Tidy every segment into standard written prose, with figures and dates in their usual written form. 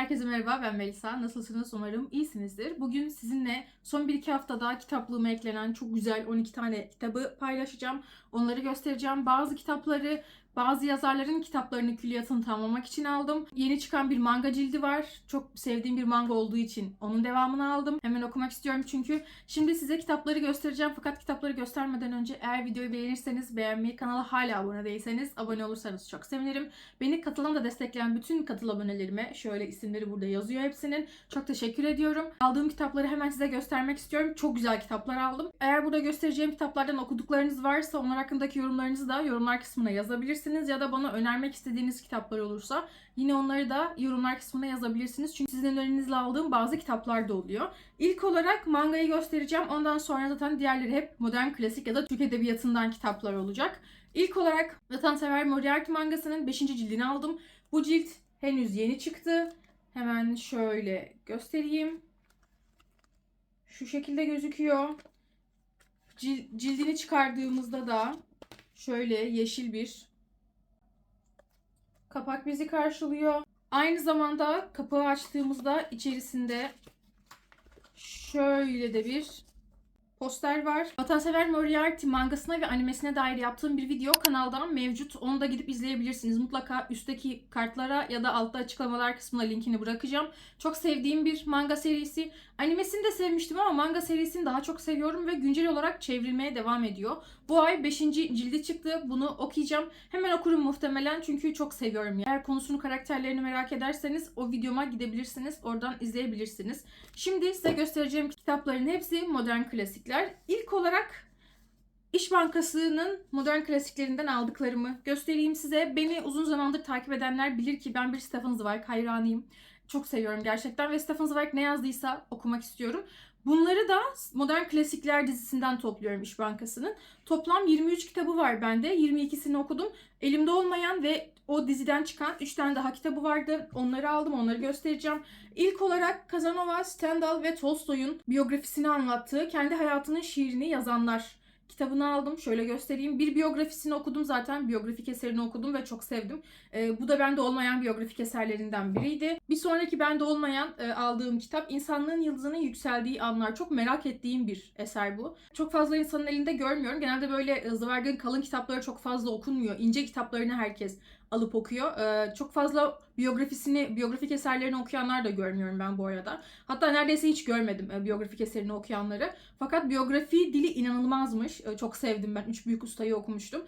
Herkese merhaba, ben Melisa. Nasılsınız? Umarım iyisinizdir. Bugün sizinle son 1-2 haftada kitaplığıma eklenen çok güzel 12 tane kitabı paylaşacağım. Onları göstereceğim. Bazı kitapları, bazı yazarların kitaplarını, külliyatını tamamlamak için aldım. Yeni çıkan bir manga cildi var. Çok sevdiğim bir manga olduğu için onun devamını aldım. Hemen okumak istiyorum çünkü. Şimdi size kitapları göstereceğim. Fakat kitapları göstermeden önce eğer videoyu beğenirseniz beğenmeyi, kanala hala abone değilseniz abone olursanız çok sevinirim. Beni katılan da destekleyen bütün katıl abonelerime, şöyle isimleri burada yazıyor hepsinin, çok teşekkür ediyorum. Aldığım kitapları hemen size göstermek istiyorum. Çok güzel kitaplar aldım. Eğer burada göstereceğim kitaplardan okuduklarınız varsa onlar hakkındaki yorumlarınızı da yorumlar kısmına yazabilirsiniz. Ya da bana önermek istediğiniz kitaplar olursa yine onları da yorumlar kısmına yazabilirsiniz. Çünkü sizin önerinizle aldığım bazı kitaplar da oluyor. İlk olarak mangayı göstereceğim. Ondan sonra zaten diğerleri hep modern klasik ya da Türk Edebiyatı'ndan kitaplar olacak. İlk olarak Vatansever Moriarty mangasının 5. cildini aldım. Bu cilt henüz yeni çıktı. Hemen şöyle göstereyim. Şu şekilde gözüküyor. Cildini çıkardığımızda da şöyle yeşil bir kapak bizi karşılıyor. Aynı zamanda kapağı açtığımızda içerisinde şöyle de bir poster var. Vatansever Moriarty mangasına ve animesine dair yaptığım bir video kanaldan mevcut. Onu da gidip izleyebilirsiniz. Mutlaka üstteki kartlara ya da altta açıklamalar kısmına linkini bırakacağım. Çok sevdiğim bir manga serisi. Animesini de sevmiştim ama manga serisini daha çok seviyorum ve güncel olarak çevrilmeye devam ediyor. Bu ay 5. cildi çıktı. Bunu okuyacağım. Hemen okurum muhtemelen çünkü çok seviyorum. Eğer konusunu, karakterlerini merak ederseniz o videoma gidebilirsiniz. Oradan izleyebilirsiniz. Şimdi size göstereceğim kitapların hepsi modern klasikler. İlk olarak İş Bankası'nın modern klasiklerinden aldıklarımı göstereyim size. Beni uzun zamandır takip edenler bilir ki ben bir Stefan Zweig hayranıyım. Çok seviyorum gerçekten ve Stefan Zweig ne yazdıysa okumak istiyorum. Bunları da Modern Klasikler dizisinden topluyorum İş Bankası'nın. Toplam 23 kitabı var bende. 22'sini okudum. Elimde olmayan ve o diziden çıkan 3 tane daha kitabı vardı. Onları aldım, onları göstereceğim. İlk olarak Casanova, Stendhal ve Tolstoy'un biyografisini anlattığı Kendi Hayatının Şiirini Yazanlar kitabını aldım. Şöyle göstereyim. Bir biyografisini okudum zaten. Biyografik eserini okudum ve çok sevdim. Bu da bende olmayan biyografik eserlerinden biriydi. Bir sonraki bende olmayan aldığım kitap İnsanlığın Yıldızının Yükseldiği Anlar. Çok merak ettiğim bir eser bu. Çok fazla insanın elinde görmüyorum. Genelde böyle Zweig'in kalın kitapları çok fazla okunmuyor. İnce kitaplarını herkes alıp okuyor. Çok fazla biyografik eserlerini okuyanlar da görmüyorum ben bu arada. Hatta neredeyse hiç görmedim biyografik eserini okuyanları. Fakat biyografi dili inanılmazmış. Çok sevdim ben. Üç Büyük Usta'yı okumuştum.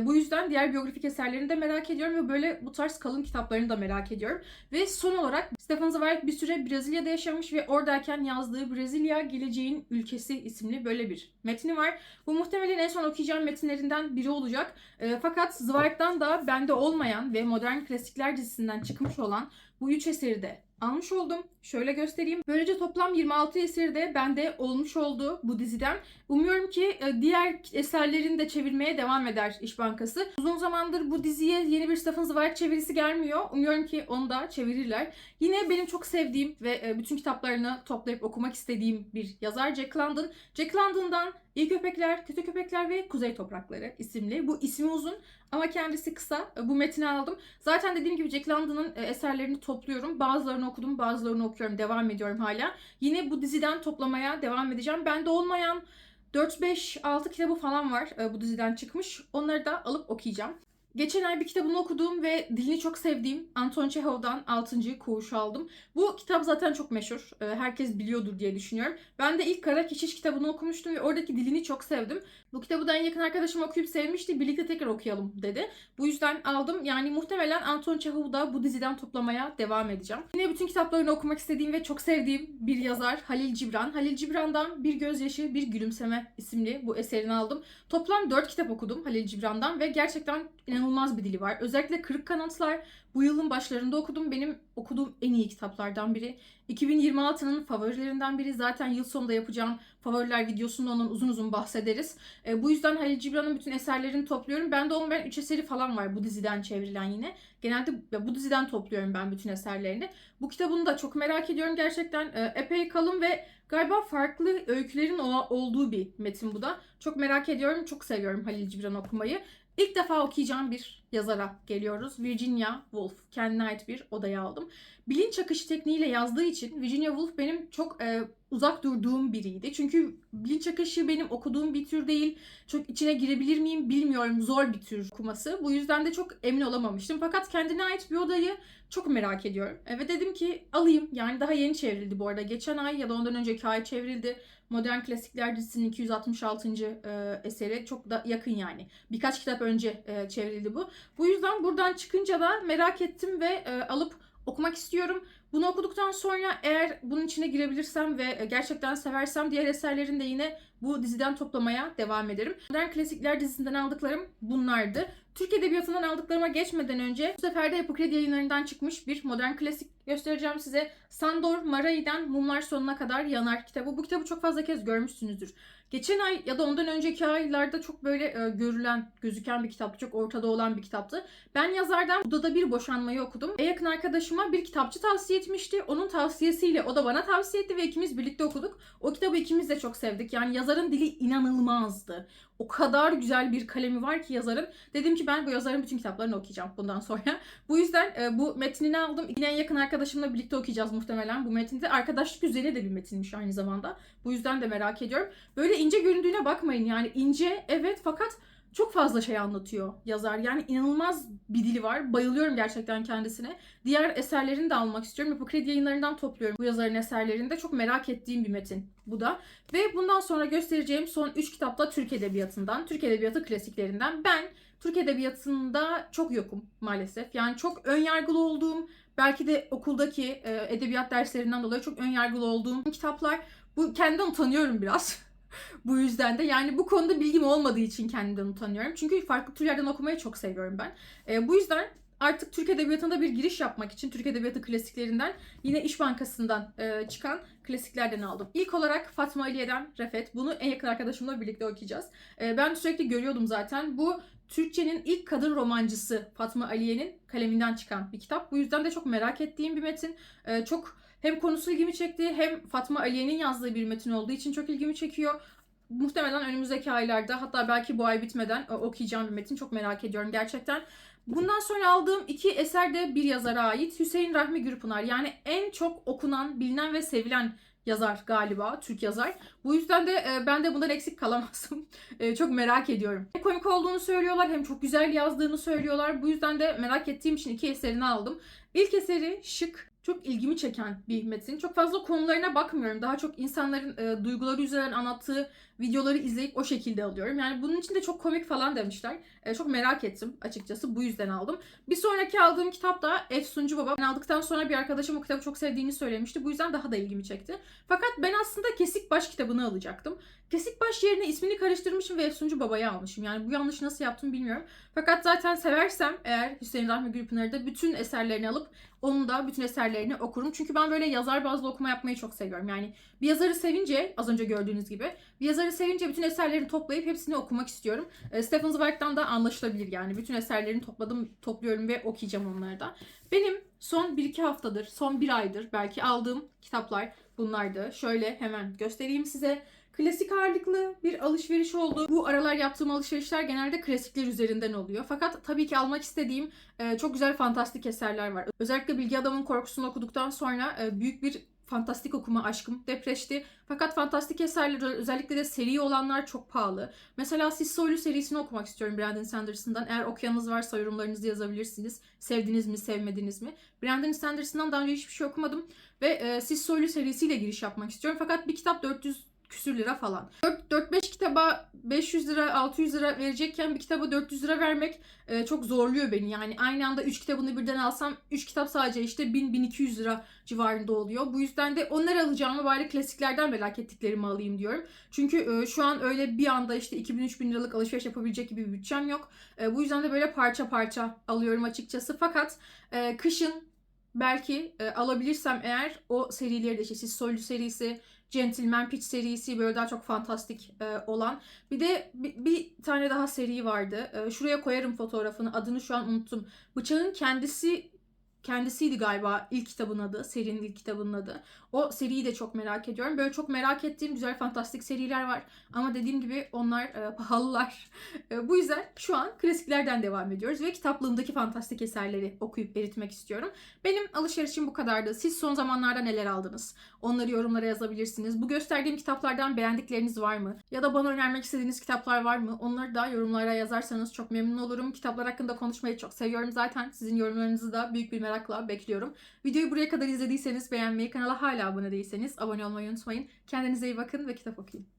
Bu yüzden diğer biyografik eserlerini de merak ediyorum ve böyle bu tarz kalın kitaplarını da merak ediyorum. Ve son olarak Stefan Zweig bir süre Brezilya'da yaşamış ve oradayken yazdığı Brezilya Geleceğin Ülkesi isimli böyle bir metni var. Bu muhtemelen en son okuyacağım metinlerinden biri olacak. Fakat Zweig'dan da bende olmayan ve Modern Klasikler dizisinden çıkmış olan bu 3 eseri de almış oldum. Şöyle göstereyim. Böylece toplam 26 eseri de bende olmuş oldu bu diziden. Umuyorum ki diğer eserlerini de çevirmeye devam eder İş Bankası. Uzun zamandır bu diziye yeni bir Stefan Zweig çevirisi gelmiyor. Umuyorum ki onu da çevirirler. Yine benim çok sevdiğim ve bütün kitaplarını toplayıp okumak istediğim bir yazar Jack London. Jack London'dan İyi Köpekler, Kötü Köpekler ve Kuzey Toprakları isimli. Bu ismi uzun ama kendisi kısa. Bu metni aldım. Zaten dediğim gibi Jack London'ın eserlerini topluyorum. Bazılarını okudum, bazılarını okuyorum. Devam ediyorum hala. Yine bu diziden toplamaya devam edeceğim. Bende olmayan 4-5-6 kitabı falan var bu diziden çıkmış. Onları da alıp okuyacağım. Geçen ay bir kitabını okuduğum ve dilini çok sevdiğim Anton Çehov'dan 6. Koğuş'u aldım. Bu kitap zaten çok meşhur. Herkes biliyordur diye düşünüyorum. Ben de ilk Kara Keşiş kitabını okumuştum ve oradaki dilini çok sevdim. Bu kitabı da en yakın arkadaşım okuyup sevmişti. Birlikte tekrar okuyalım dedi. Bu yüzden aldım. Yani muhtemelen Anton Çehov'u da bu diziden toplamaya devam edeceğim. Yine bütün kitaplarını okumak istediğim ve çok sevdiğim bir yazar Halil Cibran. Halil Cibran'dan Bir Gözyaşı Bir Gülümseme isimli bu eserini aldım. Toplam 4 kitap okudum Halil Cibran'dan ve gerçekten inanılmaz bir dili var. Özellikle Kırık Kanatlar bu yılın başlarında okudum. Benim okuduğum en iyi kitaplardan biri. 2026'nın favorilerinden biri. Zaten yıl sonunda yapacağım favoriler videosunda ondan uzun uzun bahsederiz. Bu yüzden Halil Cibran'ın bütün eserlerini topluyorum. Bende olmayan 3 eseri falan var bu diziden çevrilen yine. Genelde bu diziden topluyorum ben bütün eserlerini. Bu kitabını da çok merak ediyorum gerçekten. Epey kalın ve galiba farklı öykülerin olduğu bir metin bu da. Çok merak ediyorum, çok seviyorum Halil Cibran okumayı. İlk defa okuyacağım bir yazara geliyoruz. Virginia Woolf. Kendine ait bir odaya aldım. Bilinç akışı tekniğiyle yazdığı için Virginia Woolf benim çok uzak durduğum biriydi. Çünkü bilinç akışı benim okuduğum bir tür değil. Çok içine girebilir miyim bilmiyorum. Zor bir tür okuması. Bu yüzden de çok emin olamamıştım. Fakat kendine ait bir odayı çok merak ediyorum. Ve dedim ki alayım. Yani daha yeni çevrildi bu arada. Geçen ay ya da ondan önceki ay çevrildi. Modern Klasikler dizisinin 266. eseri. Çok da yakın yani. Birkaç kitap önce çevrildi bu. Bu yüzden buradan çıkınca da merak ettim ve alıp okumak istiyorum. Bunu okuduktan sonra eğer bunun içine girebilirsem ve gerçekten seversem diğer eserlerini de yine bu diziden toplamaya devam ederim. Modern Klasikler dizisinden aldıklarım bunlardı. Türk Edebiyatı'ndan aldıklarıma geçmeden önce bu sefer de Yapı Kredi Yayınları'ndan çıkmış bir modern klasik göstereceğim size. Sandor Marai'den Mumlar Sonuna Kadar Yanar kitabı. Bu kitabı çok fazla kez görmüşsünüzdür. Geçen ay ya da ondan önceki aylarda çok böyle gözüken bir kitaptı. Çok ortada olan bir kitaptı. Ben yazardan Buda'da Bir Boşanmayı okudum. En yakın arkadaşıma bir kitapçı tavsiye etmişti. Onun tavsiyesiyle o da bana tavsiye etti ve ikimiz birlikte okuduk. O kitabı ikimiz de çok sevdik. Yani yazarın dili inanılmazdı. O kadar güzel bir kalemi var ki yazarın. Dedim ki ben bu yazarın bütün kitaplarını okuyacağım bundan sonra. Bu yüzden bu metnini aldım. Yine en yakın arkadaşımla birlikte okuyacağız muhtemelen bu metinde. Arkadaşlık üzerine de bir metinmiş aynı zamanda. Bu yüzden de merak ediyorum. Böyle ince göründüğüne bakmayın. Yani ince evet fakat çok fazla şey anlatıyor yazar. Yani inanılmaz bir dili var. Bayılıyorum gerçekten kendisine. Diğer eserlerini de almak istiyorum. Yapı Kredi Yayınları'ndan topluyorum bu yazarın eserlerini de. Çok merak ettiğim bir metin bu da. Ve bundan sonra göstereceğim son 3 kitap da Türk Edebiyatı'ndan. Türk Edebiyatı klasiklerinden. Ben Türk Edebiyatı'nda çok yokum maalesef. Yani çok önyargılı olduğum, belki de okuldaki edebiyat derslerinden dolayı çok önyargılı olduğum kitaplar. Bu kendimden utanıyorum biraz. Bu yüzden de yani bu konuda bilgim olmadığı için kendimden utanıyorum. Çünkü farklı türlerden okumayı çok seviyorum ben. Bu yüzden artık Türk Edebiyatı'nda bir giriş yapmak için Türk Edebiyatı klasiklerinden yine İş Bankası'ndan çıkan klasiklerden aldım. İlk olarak Fatma Aliye'den Refet. Bunu en yakın arkadaşımla birlikte okuyacağız. Ben sürekli görüyordum zaten. Bu Türkçenin ilk kadın romancısı Fatma Aliye'nin kaleminden çıkan bir kitap. Bu yüzden de çok merak ettiğim bir metin. Çok hem konusu ilgimi çekti hem Fatma Aliye'nin yazdığı bir metin olduğu için çok ilgimi çekiyor. Muhtemelen önümüzdeki aylarda hatta belki bu ay bitmeden okuyacağım bir metin. Çok merak ediyorum gerçekten. Bundan sonra aldığım 2 eser de bir yazara ait. Hüseyin Rahmi Gürpınar. Yani en çok okunan, bilinen ve sevilen yazar galiba. Türk yazar. Bu yüzden de ben de bundan eksik kalamazsın. Çok merak ediyorum. Hem komik olduğunu söylüyorlar hem çok güzel yazdığını söylüyorlar. Bu yüzden de merak ettiğim için 2 eserini aldım. İlk eseri Şık. Çok ilgimi çeken bir metin. Çok fazla konularına bakmıyorum. Daha çok insanların duyguları üzerinden anlattığı videoları izleyip o şekilde alıyorum. Yani bunun için de çok komik falan demişler. Çok merak ettim açıkçası. Bu yüzden aldım. Bir sonraki aldığım kitap da Efsuncu Baba. Ben aldıktan sonra bir arkadaşım o kitabı çok sevdiğini söylemişti. Bu yüzden daha da ilgimi çekti. Fakat ben aslında Kesik Baş kitabını alacaktım. Kesik Baş yerine ismini karıştırmışım ve Efsuncu Baba'yı almışım. Yani bu yanlışı nasıl yaptım bilmiyorum. Fakat zaten seversem eğer Hüseyin Rahmi Gürpınar'ı da bütün eserlerini alıp onun da bütün eserlerini okurum. Çünkü ben böyle yazar bazlı okuma yapmayı çok seviyorum. Yani bir yazarı sevince, az önce gördüğünüz gibi, bir yazarı sevince bütün eserlerini toplayıp hepsini okumak istiyorum. Stephen Zweig'dan da anlaşılabilir yani. Bütün eserlerini topluyorum ve okuyacağım onları da. Benim son 1-2 haftadır, son 1 aydır belki aldığım kitaplar bunlardı. Şöyle hemen göstereyim size. Klasik ağırlıklı bir alışveriş oldu. Bu aralar yaptığım alışverişler genelde klasikler üzerinden oluyor. Fakat tabii ki almak istediğim çok güzel fantastik eserler var. Özellikle Bilge Adam'ın Korkusunu okuduktan sonra büyük bir fantastik okuma aşkım depreşti. Fakat fantastik eserler özellikle de seri olanlar çok pahalı. Mesela Siz Soylu serisini okumak istiyorum Brandon Sanderson'dan. Eğer okuyanınız varsa yorumlarınızı yazabilirsiniz. Sevdiniz mi, sevmediniz mi? Brandon Sanderson'dan daha önce hiçbir şey okumadım. Ve Siz Soylu serisiyle giriş yapmak istiyorum. Fakat bir kitap 400 küsür lira falan. 4-5 kitaba 500 lira 600 lira verecekken bir kitaba 400 lira vermek çok zorluyor beni. Yani aynı anda 3 kitabını birden alsam 3 kitap sadece işte 1000-1200 lira civarında oluyor. Bu yüzden de onları alacağımı bari klasiklerden merak ettiklerimi alayım diyorum. Çünkü şu an öyle bir anda işte 2000-3000 liralık alışveriş yapabilecek gibi bir bütçem yok. Bu yüzden de böyle parça parça alıyorum açıkçası. Fakat kışın belki alabilirsem eğer o serileri de işte Siz Soylu serisi, Gentleman Pitch serisi böyle daha çok fantastik olan. Bir de bir tane daha seri vardı. Şuraya koyarım fotoğrafını. Adını şu an unuttum. Bıçağın kendisiydi galiba ilk kitabın adı. Serinin ilk kitabının adı. O seriyi de çok merak ediyorum. Böyle çok merak ettiğim güzel fantastik seriler var. Ama dediğim gibi onlar pahalılar. Bu yüzden şu an klasiklerden devam ediyoruz. Ve kitaplığımdaki fantastik eserleri okuyup eritmek istiyorum. Benim alışverişim bu kadardı. Siz son zamanlarda neler aldınız? Onları yorumlara yazabilirsiniz. Bu gösterdiğim kitaplardan beğendikleriniz var mı? Ya da bana önermek istediğiniz kitaplar var mı? Onları da yorumlara yazarsanız çok memnun olurum. Kitaplar hakkında konuşmayı çok seviyorum zaten. Sizin yorumlarınızı da büyük bir merakla bekliyorum. Videoyu buraya kadar izlediyseniz beğenmeyi, kanala hala abone değilseniz abone olmayı unutmayın. Kendinize iyi bakın ve kitap okuyun.